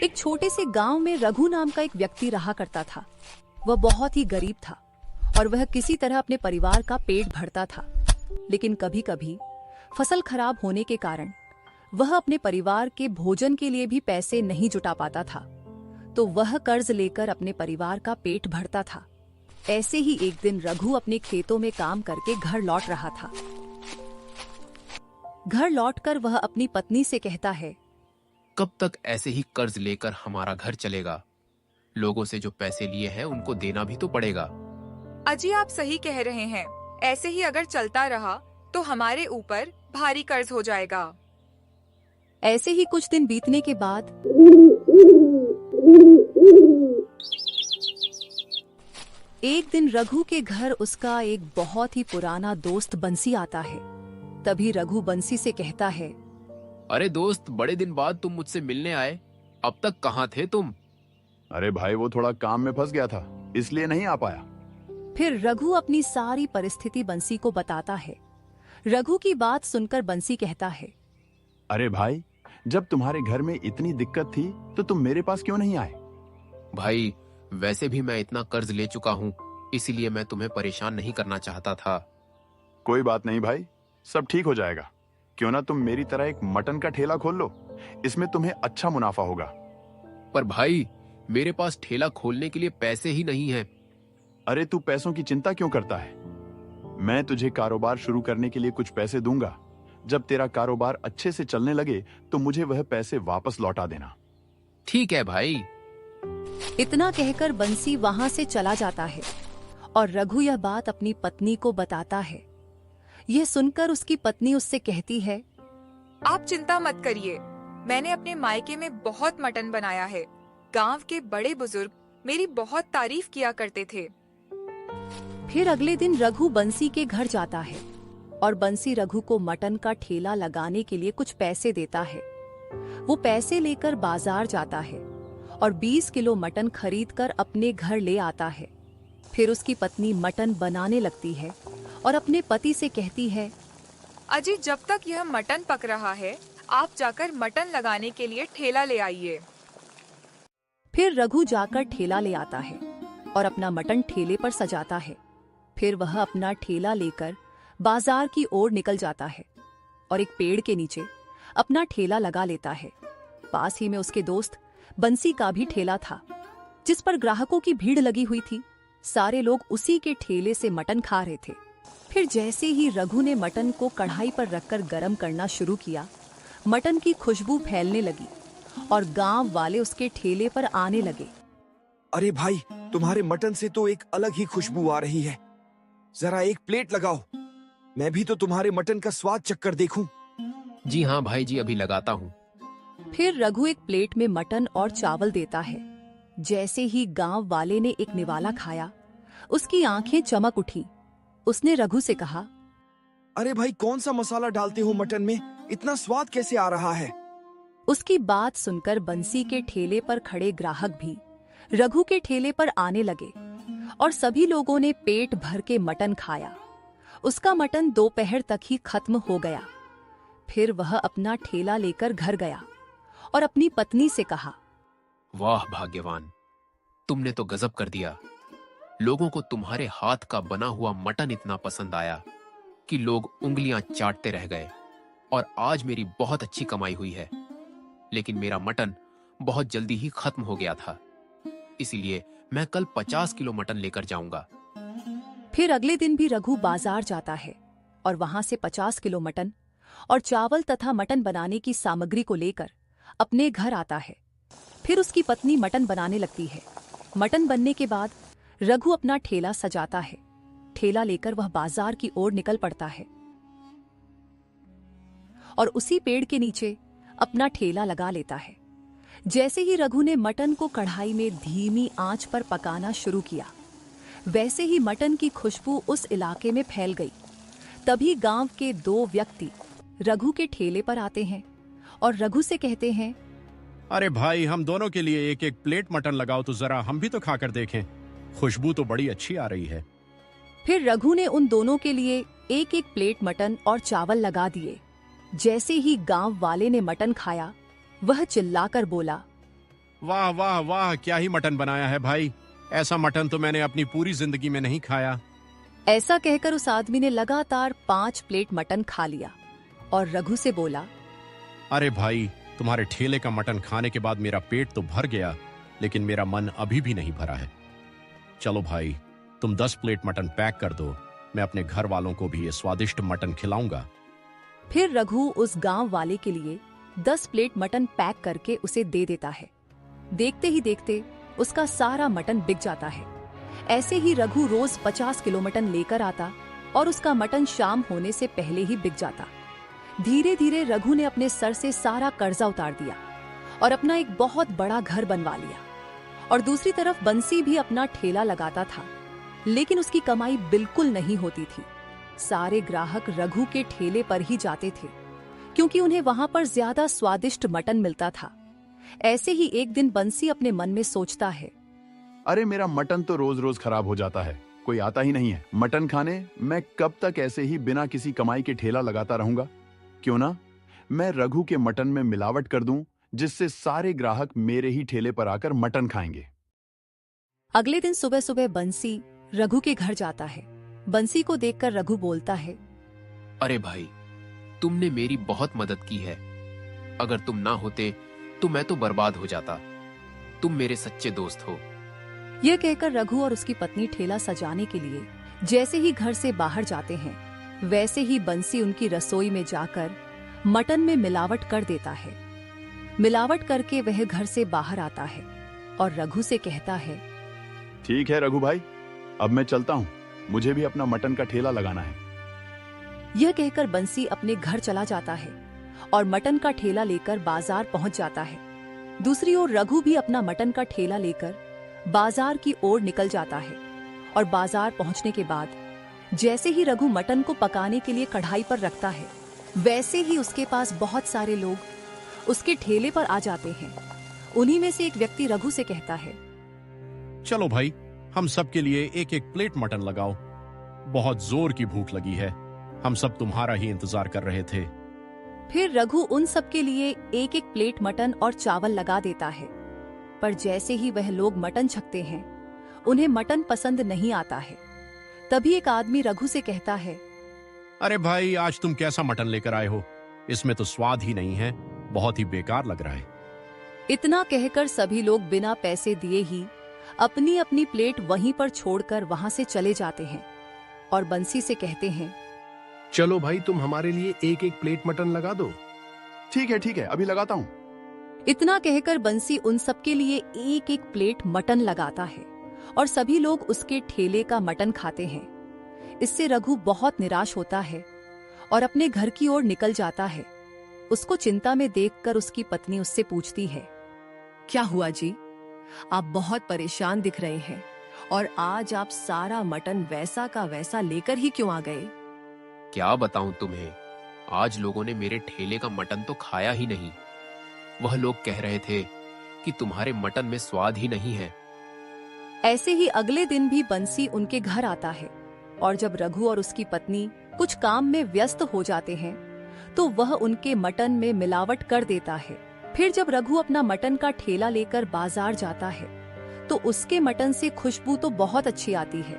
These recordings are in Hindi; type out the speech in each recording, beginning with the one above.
एक छोटे से गांव में रघु नाम का एक व्यक्ति रहा करता था। वह बहुत ही गरीब था और वह किसी तरह अपने परिवार का पेट भरता था। लेकिन कभी कभी फसल खराब होने के कारण वह अपने परिवार के भोजन के लिए भी पैसे नहीं जुटा पाता था, तो वह कर्ज लेकर अपने परिवार का पेट भरता था। ऐसे ही एक दिन रघु अपने खेतों में काम करके घर लौट रहा था। घर लौटकर वह अपनी पत्नी से कहता है, कब तक ऐसे ही कर्ज लेकर हमारा घर चलेगा? लोगों से जो पैसे लिए हैं उनको देना भी तो पड़ेगा। अजी, आप सही कह रहे हैं। ऐसे ही अगर चलता रहा तो हमारे ऊपर भारी कर्ज हो जाएगा। ऐसे ही कुछ दिन बीतने के बाद एक दिन रघु के घर उसका एक बहुत ही पुराना दोस्त बंसी आता है। तभी रघु बंसी से कहता है, अरे दोस्त, बड़े दिन बाद तुम मुझसे मिलने आए। अब तक कहाँ थे तुम? अरे भाई, वो थोड़ा काम में फंस गया था, इसलिए नहीं आ पाया। फिर रघु अपनी सारी परिस्थिति बंसी को बताता है। रघु की बात सुनकर बंसी कहता है, अरे भाई, जब तुम्हारे घर में इतनी दिक्कत थी तो तुम मेरे पास क्यों नहीं आए? भाई, वैसे भी मैं इतना कर्ज ले चुका हूँ, इसीलिए मैं तुम्हें परेशान नहीं करना चाहता था। कोई बात नहीं भाई, सब ठीक हो जाएगा। क्यों ना तुम मेरी तरह एक मटन का ठेला खोल लो, इसमें तुम्हें अच्छा मुनाफा होगा। पर भाई, मेरे पास ठेला खोलने के लिए पैसे ही नहीं हैं। अरे तू पैसों की चिंता क्यों करता है? मैं तुझे कारोबार शुरू करने के लिए कुछ पैसे दूंगा। जब तेरा कारोबार अच्छे से चलने लगे तो मुझे वह पैसे वापस लौटा देना। ठीक है भाई। इतना कहकर बंसी वहां से चला जाता है और रघु यह बात अपनी पत्नी को बताता है। यह सुनकर उसकी पत्नी उससे कहती है, आप चिंता मत करिए, मैंने अपने मायके में बहुत मटन बनाया है। गांव के बड़े बुजुर्ग मेरी बहुत तारीफ किया करते थे। फिर अगले दिन रघु बंसी के घर जाता है और बंसी रघु को मटन का ठेला लगाने के लिए कुछ पैसे देता है। वो पैसे लेकर बाजार जाता है और 20 किलो मटन खरीदकर अपने घर ले आता है। फिर उसकी पत्नी मटन बनाने लगती है और अपने पति से कहती है, अजी, जब तक यह मटन पक रहा है आप जाकर मटन लगाने के लिए ठेला ले आइए। फिर रघु जाकर ठेला ले आता है और अपना मटन ठेले पर सजाता है। फिर वह अपना ठेला लेकर बाजार की ओर निकल जाता है और एक पेड़ के नीचे अपना ठेला लगा लेता है। पास ही में उसके दोस्त बंसी का भी ठेला था, जिस पर ग्राहकों की भीड़ लगी हुई थी। सारे लोग उसी के ठेले से मटन खा रहे थे। फिर जैसे ही रघु ने मटन को कढ़ाई पर रखकर गरम करना शुरू किया, मटन की खुशबू फैलने लगी और गांव वाले उसके ठेले पर आने लगे। अरे भाई, तुम्हारे मटन से तो एक अलग ही खुशबू आ रही है। जरा एक प्लेट लगाओ, मैं भी तो तुम्हारे मटन का स्वाद चखकर देखूं। जी हाँ भाई जी, अभी लगाता हूँ। फिर रघु एक प्लेट में मटन और चावल देता है। जैसे ही गांव वाले ने एक निवाला खाया, उसकी आंखें चमक उठी। उसने रघु से कहा, अरे भाई, कौन सा मसाला डालते हो मटन में? इतना स्वाद कैसे आ रहा है? उसकी बात सुनकर बंसी के ठेले पर खड़े ग्राहक भी रघु के ठेले पर आने लगे और सभी लोगों ने पेट भर के मटन खाया। उसका मटन दोपहर तक ही खत्म हो गया। फिर वह अपना ठेला लेकर घर गया और अपनी पत्नी से कहा, वाह भाग्यवान, तुमने तो गजब कर दिया। लोगों को तुम्हारे हाथ का बना हुआ मटन इतना पसंद आया कि लोग उंगलियां चाटते रह गए और आज मेरी बहुत अच्छी कमाई हुई है। लेकिन मेरा मटन बहुत जल्दी ही खत्म हो गया था, इसीलिए मैं कल 50 किलो मटन लेकर जाऊंगा। फिर अगले दिन भी रघु बाजार जाता है और वहां से 50 किलो मटन और चावल तथा मटन बनाने की सामग्री को लेकर अपने घर आता है। फिर उसकी पत्नी मटन बनाने लगती है। मटन बनने के बाद रघु अपना ठेला सजाता है। ठेला लेकर वह बाजार की ओर निकल पड़ता है और उसी पेड़ के नीचे अपना ठेला लगा लेता है। जैसे ही रघु ने मटन को कढ़ाई में धीमी आंच पर पकाना शुरू किया, वैसे ही मटन की खुशबू उस इलाके में फैल गई। तभी गांव के 2 व्यक्ति रघु के ठेले पर आते हैं और रघु से कहते हैं, अरे भाई, हम दोनों के लिए एक एक प्लेट मटन लगाओ तो जरा हम भी तो खाकर देखें। खुशबू तो बड़ी अच्छी आ रही है। फिर रघु ने उन दोनों के लिए एक एक प्लेट मटन और चावल लगा दिए। जैसे ही गांव वाले ने मटन खाया, वह चिल्लाकर बोला, वाह वाह वाह, क्या ही मटन बनाया है भाई। ऐसा मटन तो मैंने अपनी पूरी जिंदगी में नहीं खाया। ऐसा कहकर उस आदमी ने लगातार 5 प्लेट मटन खा लिया और रघु से बोला, अरे भाई, तुम्हारे ठेले का मटन खाने के बाद मेरा पेट तो भर गया, लेकिन मेरा मन अभी भी नहीं भरा है। चलो भाई, तुम 10 प्लेट मटन पैक कर दो, मैं अपने घर वालों को भी ये स्वादिष्ट मटन खिलाऊंगा। फिर रघु उस गांव वाले के लिए 10 प्लेट मटन पैक करके उसे दे देता है। देखते ही देखते उसका सारा मटन बिक जाता है। ऐसे ही रघु रोज 50 किलो मटन लेकर आता और उसका मटन शाम होने से पहले ही बिक जाता। धीरे धीरे रघु ने अपने सर से सारा कर्जा उतार दिया और अपना एक बहुत बड़ा घर बनवा लिया। और दूसरी तरफ बंसी भी अपना ठेला लगाता था, लेकिन उसकी कमाई बिल्कुल नहीं होती थी। सारे ग्राहक रघु के ठेले पर ही जाते थे, क्योंकि उन्हें वहां पर ज्यादा स्वादिष्ट मटन मिलता था। ऐसे ही एक दिन बंसी अपने मन में सोचता है, अरे मेरा मटन तो रोज रोज खराब हो जाता है, कोई आता ही नहीं है मटन खाने। मैं कब तक ऐसे ही बिना किसी कमाई के ठेला लगाता रहूंगा? क्यों ना मैं रघु के मटन में मिलावट कर दूं, जिससे सारे ग्राहक मेरे ही ठेले पर आकर मटन खाएंगे। अगले दिन सुबह सुबह बंसी रघु के घर जाता है। बंसी को देखकर रघु बोलता है, अरे भाई, तुमने मेरी बहुत मदद की है। अगर तुम ना होते तो मैं तो बर्बाद हो जाता। तुम मेरे सच्चे दोस्त हो। यह कहकर रघु और उसकी पत्नी ठेला सजाने के लिए जैसे ही घर से बाहर जाते हैं, वैसे ही बंसी उनकी रसोई में जाकर मटन में मिलावट कर देता है। मिलावट करके वह घर से बाहर आता है और रघु से कहता है, ठीक है रघु भाई, अब मैं चलता हूँ, मुझे भी अपना मटन का ठेला लगाना है। यह कहकर बंसी अपने घर चला जाता है और मटन का ठेला लेकर बाजार पहुंच जाता है। दूसरी ओर रघु भी अपना मटन का ठेला लेकर बाजार की ओर निकल जाता है और बाजार पहुंचने के बाद जैसे ही रघु मटन को पकाने के लिए कढ़ाई पर रखता है, वैसे ही उसके पास बहुत सारे लोग उसके ठेले पर आ जाते हैं। उन्हीं में से एक व्यक्ति रघु से कहता है, चलो भाई, हम सब के लिए एक एक प्लेट मटन लगाओ। बहुत जोर की भूख लगी है, हम सब तुम्हारा ही इंतजार कर रहे थे। फिर रघु उन सब के लिए एक एक प्लेट मटन और चावल लगा देता है। पर जैसे ही वह लोग मटन छकते हैं, उन्हें मटन पसंद नहीं आता है। तभी एक आदमी रघु से कहता है, अरे भाई, आज तुम कैसा मटन लेकर आए हो? इसमें तो स्वाद ही नहीं है, बहुत ही बेकार लग रहा है। इतना कहकर सभी लोग बिना पैसे दिए ही अपनी अपनी प्लेट वहीं पर छोड़कर वहां से चले जाते हैं और बंसी से कहते हैं, चलो भाई, तुम हमारे लिए एक एक प्लेट मटन लगा दो। ठीक है, अभी लगाता हूँ। इतना कहकर बंसी उन सबके लिए एक एक प्लेट मटन लगाता है और सभी लोग उसके ठेले का मटन खाते हैं। इससे रघु बहुत निराश होता है और अपने घर की ओर निकल जाता है। उसको चिंता में देखकर उसकी पत्नी उससे पूछती है, क्या हुआ जी? आप बहुत परेशान दिख रहे हैं और आज आप सारा मटन वैसा का वैसा लेकर ही क्यों आ गए? क्या बताऊं तुम्हें, आज लोगों ने मेरे ठेले का मटन तो खाया ही नहीं। वह लोग कह रहे थे कि तुम्हारे मटन में स्वाद ही नहीं है। ऐसे ही अगले दिन भी बंसी उनके घर आता है और जब रघु और उसकी पत्नी कुछ काम में व्यस्त हो जाते हैं, तो वह उनके मटन में मिलावट कर देता है। फिर जब रघु अपना मटन का ठेला लेकर बाजार जाता है, तो उसके मटन से खुशबू तो बहुत अच्छी आती है,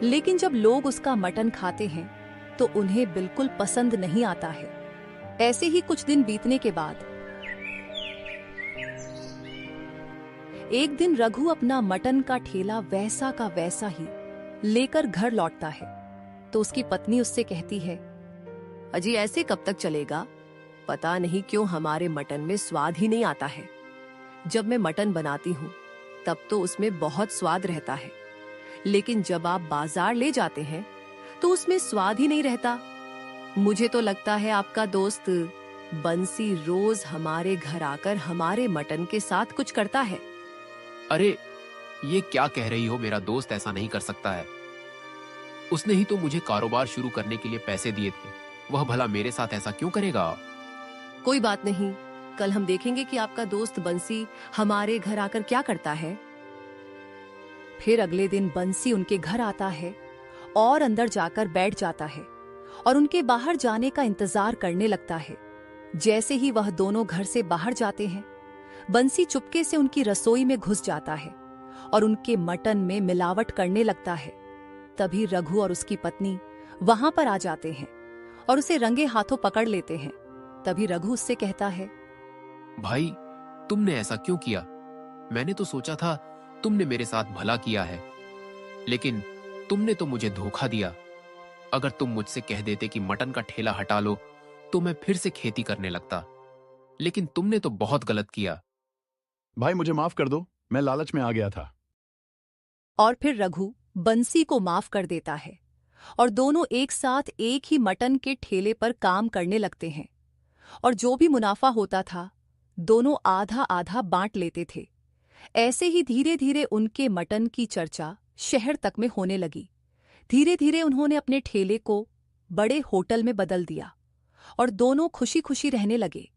लेकिन जब लोग उसका मटन खाते हैं तो उन्हें बिल्कुल पसंद नहीं आता है। ऐसे ही कुछ दिन बीतने के बाद एक दिन रघु अपना मटन का ठेला वैसा का वैसा ही लेकर घर लौटता है, तो उसकी पत्नी उससे कहती है, अजी ऐसे कब तक चलेगा? पता नहीं क्यों हमारे मटन में स्वाद ही नहीं आता है। जब मैं मटन बनाती हूँ तब तो उसमें बहुत स्वाद रहता है, लेकिन जब आप बाजार ले जाते हैं तो उसमें स्वाद ही नहीं रहता। मुझे तो लगता है आपका दोस्त बंसी रोज हमारे घर आकर हमारे मटन के साथ कुछ करता है। अरे, ये क्या कह रही हो? मेरा दोस्त ऐसा नहीं कर सकता है। उसने ही तो मुझे कारोबार शुरू करने के लिए पैसे दिए थे। वह भला मेरे साथ ऐसा क्यों करेगा? कोई बात नहीं, कल हम देखेंगे कि आपका दोस्त बंसी हमारे घर आकर क्या करता है। फिर अगले दिन बंसी उनके घर आता है और अंदर जाकर बैठ जाता है और उनके बाहर जाने का इंतजार करने लगता है। जैसे ही वह दोनों घर से बाहर जाते हैं, बंसी चुपके से उनकी रसोई में घुस जाता है और उनके मटन में मिलावट करने लगता है। तभी रघु और उसकी पत्नी वहां पर आ जाते हैं और उसे रंगे हाथों पकड़ लेते हैं। तभी रघु उससे कहता है, भाई, तुमने ऐसा क्यों किया? मैंने तो सोचा था तुमने मेरे साथ भला किया है, लेकिन तुमने तो मुझे धोखा दिया। अगर तुम मुझसे कह देते कि मटन का ठेला हटा लो तो मैं फिर से खेती करने लगता, लेकिन तुमने तो बहुत गलत किया। भाई मुझे माफ कर दो, मैं लालच में आ गया था। और फिर रघु बंसी को माफ कर देता है और दोनों एक साथ एक ही मटन के ठेले पर काम करने लगते हैं और जो भी मुनाफा होता था दोनों आधा आधा बांट लेते थे। ऐसे ही धीरे धीरे उनके मटन की चर्चा शहर तक में होने लगी। धीरे धीरे उन्होंने अपने ठेले को बड़े होटल में बदल दिया और दोनों खुशी खुशी रहने लगे।